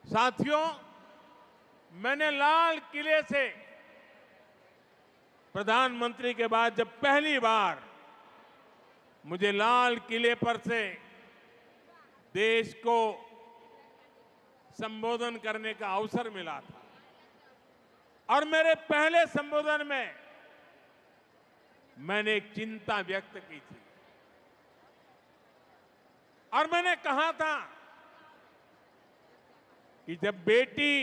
साथियों, मैंने लाल किले से प्रधानमंत्री के बाद जब पहली बार मुझे लाल किले पर से देश को संबोधन करने का अवसर मिला था और मेरे पहले संबोधन में मैंने एक चिंता व्यक्त की थी और मैंने कहा था कि जब बेटी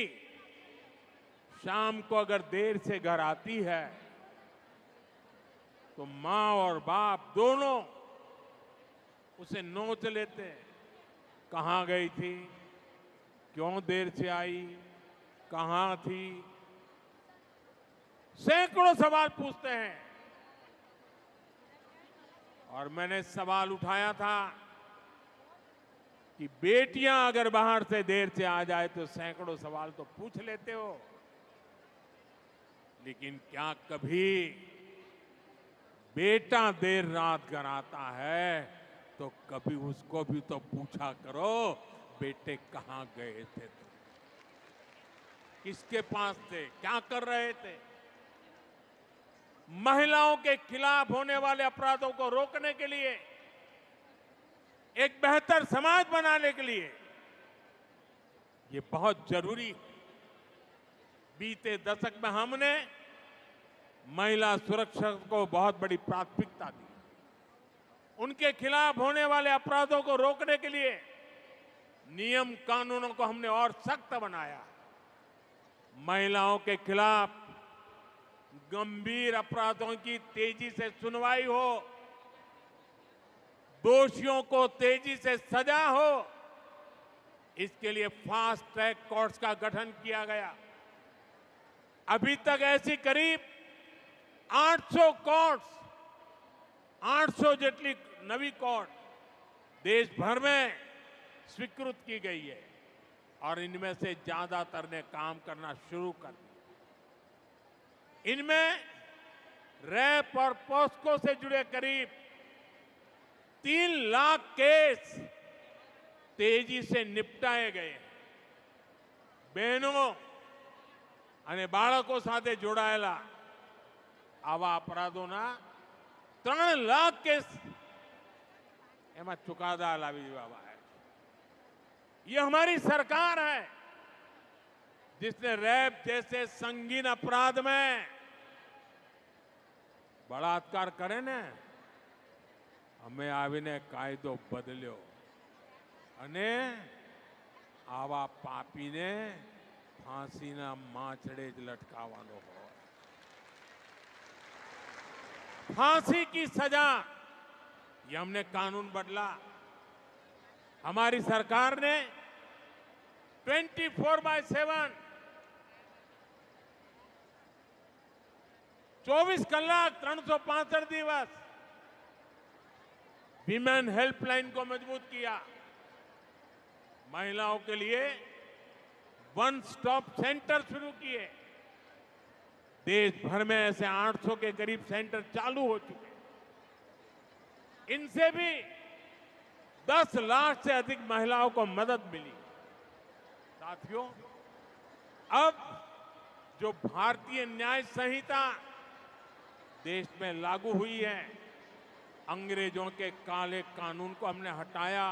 शाम को अगर देर से घर आती है तो मां और बाप दोनों उसे नोच लेते हैं। कहां गई थी, क्यों देर से आई, कहां थी, सैकड़ों सवाल पूछते हैं। और मैंने सवाल उठाया था कि बेटियां अगर बाहर से देर से आ जाए तो सैकड़ों सवाल तो पूछ लेते हो, लेकिन क्या कभी बेटा देर रात घर आता है तो कभी उसको भी तो पूछा करो, बेटे कहां गए थे तुम, किसके पास थे, क्या कर रहे थे। महिलाओं के खिलाफ होने वाले अपराधों को रोकने के लिए, एक बेहतर समाज बनाने के लिए ये बहुत जरूरी है। बीते दशक में हमने महिला सुरक्षा को बहुत बड़ी प्राथमिकता दी। उनके खिलाफ होने वाले अपराधों को रोकने के लिए नियम कानूनों को हमने और सख्त बनाया। महिलाओं के खिलाफ गंभीर अपराधों की तेजी से सुनवाई हो, दोषियों को तेजी से सजा हो, इसके लिए फास्ट ट्रैक कोर्ट्स का गठन किया गया। अभी तक ऐसी करीब 800 कोर्ट्स, 800 जेटली नवी कोर्ट देश भर में स्वीकृत की गई है और इनमें से ज्यादातर ने काम करना शुरू कर दिया। इनमें रैप और पॉस्को से जुड़े करीब 3 लाख केस तेजी से निपटाए गए हैं। बहनों અને બાળકો સાથે જોડાયેલા આવા અપરાધોના 3 લાખ કેસ એમાં ચુકાદા લાવી દેવામાં આવ્યા છે। ये हमारी सरकार है जिसने रैप जैसे संगीन अपराध में बलात्कार करे ने અમે આવીને કાયદો બદલ્યો અને આવા પાપીને फांसीना माचड़े ज लटकावानो हो। फांसी की सजा, ये हमने कानून बदला। हमारी सरकार ने 24/7 24 कलाक 365 दिवस विमेन हेल्पलाइन को मजबूत किया। महिलाओं के लिए वन स्टॉप सेंटर शुरू किए। देश भर में ऐसे 800 के करीब सेंटर चालू हो चुके। इनसे भी 10 लाख से अधिक महिलाओं को मदद मिली। साथियों, अब जो भारतीय न्याय संहिता देश में लागू हुई है, अंग्रेजों के काले कानून को हमने हटाया।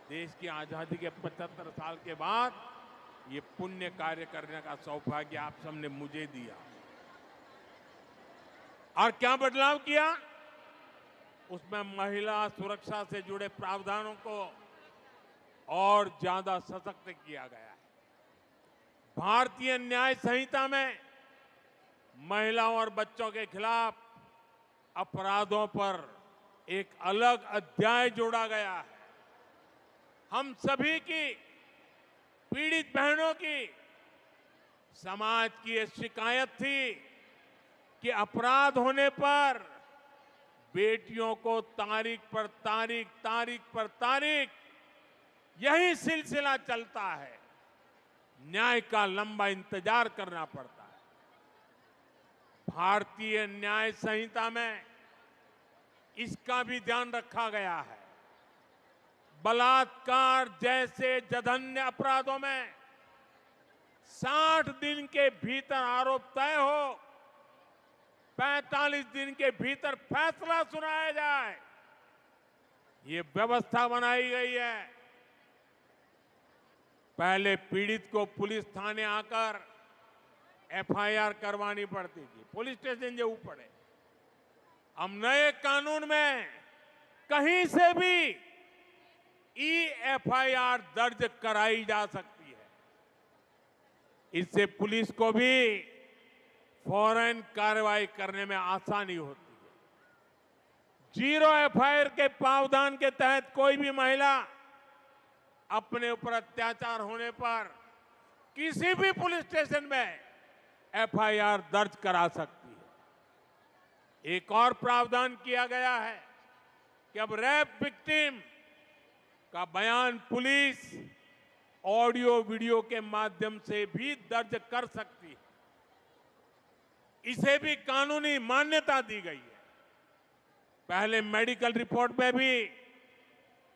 देश की आजादी के 75 साल के बाद ये पुण्य कार्य करने का सौभाग्य आप सबने मुझे दिया। और क्या बदलाव किया? उसमें महिला सुरक्षा से जुड़े प्रावधानों को और ज्यादा सशक्त किया गया है। भारतीय न्याय संहिता में महिलाओं और बच्चों के खिलाफ अपराधों पर एक अलग अध्याय जोड़ा गया है। हम सभी की, पीड़ित बहनों की, समाज की ये शिकायत थी कि अपराध होने पर बेटियों को तारीख पर तारीख, तारीख पर तारीख यही सिलसिला चलता है। न्याय का लंबा इंतजार करना पड़ता है। भारतीय न्याय संहिता में इसका भी ध्यान रखा गया है। बलात्कार जैसे जघन्य अपराधों में 60 दिन के भीतर आरोप तय हो, 45 दिन के भीतर फैसला सुनाया जाए, ये व्यवस्था बनाई गई है। पहले पीड़ित को पुलिस थाने आकर एफआईआर करवानी पड़ती थी, पुलिस स्टेशन जरूर पड़े। हम नए कानून में कहीं से भी एफआईआर दर्ज कराई जा सकती है। इससे पुलिस को भी फौरन कार्रवाई करने में आसानी होती है। जीरो एफआईआर के प्रावधान के तहत कोई भी महिला अपने ऊपर अत्याचार होने पर किसी भी पुलिस स्टेशन में एफआईआर दर्ज करा सकती है। एक और प्रावधान किया गया है कि अब रेप विक्टिम का बयान पुलिस ऑडियो वीडियो के माध्यम से भी दर्ज कर सकती है। इसे भी कानूनी मान्यता दी गई है। पहले मेडिकल रिपोर्ट में भी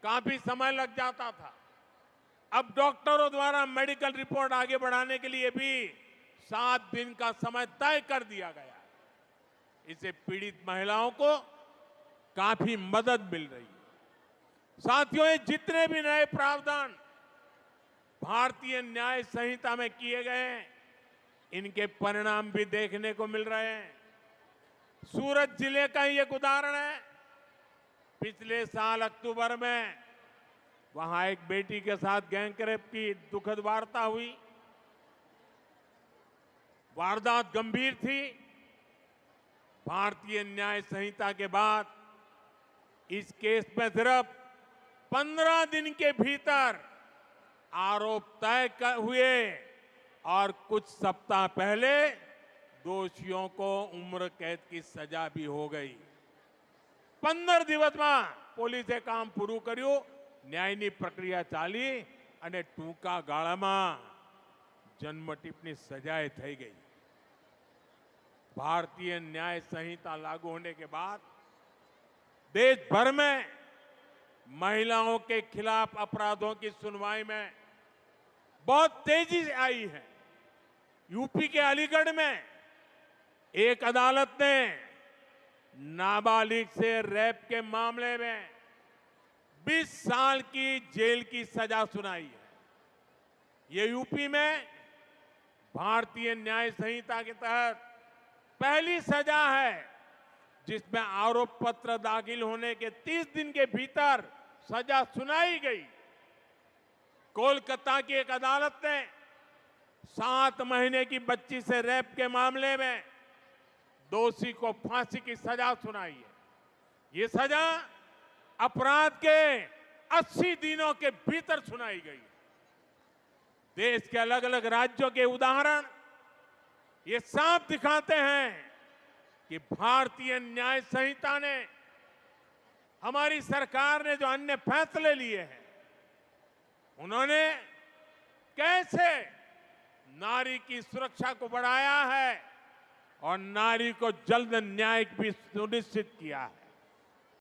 काफी समय लग जाता था, अब डॉक्टरों द्वारा मेडिकल रिपोर्ट आगे बढ़ाने के लिए भी 7 दिन का समय तय कर दिया गया है। इससे पीड़ित महिलाओं को काफी मदद मिल रही है। साथियों, ये जितने भी नए प्रावधान भारतीय न्याय संहिता में किए गए हैं, इनके परिणाम भी देखने को मिल रहे हैं। सूरत जिले का ही एक उदाहरण है। पिछले साल अक्टूबर में वहां एक बेटी के साथ गैंग रेप की दुखद वार्ता हुई। वारदात गंभीर थी। भारतीय न्याय संहिता के बाद इस केस में सिर्फ 15 दिन के भीतर आरोप तय हुए और कुछ सप्ताह पहले दोषियों को उम्र कैद की सजा भी हो गई। 15 દિવસ में પોલીસે કામ પૂરું કર્યું, ન્યાયની પ્રક્રિયા ચાલી અને ટૂંકા ગાળામાં જન્મટીપની સજાએ થઈ ગઈ। भारतीय न्याय संहिता लागू होने के बाद देश भर में महिलाओं के खिलाफ अपराधों की सुनवाई में बहुत तेजी से आई है। यूपी के अलीगढ़ में एक अदालत ने नाबालिग से रेप के मामले में 20 साल की जेल की सजा सुनाई है। ये यूपी में भारतीय न्याय संहिता के तहत पहली सजा है जिसमें आरोप पत्र दाखिल होने के 30 दिन के भीतर सजा सुनाई गई। कोलकाता की एक अदालत ने 7 महीने की बच्ची से रेप के मामले में दोषी को फांसी की सजा सुनाई है। ये सजा अपराध के 80 दिनों के भीतर सुनाई गई। देश के अलग अलग राज्यों के उदाहरण ये साफ दिखाते हैं कि भारतीय न्याय संहिता ने, हमारी सरकार ने जो अन्य फैसले लिए हैं, उन्होंने कैसे नारी की सुरक्षा को बढ़ाया है और नारी को जल्द न्याय भी सुनिश्चित किया है।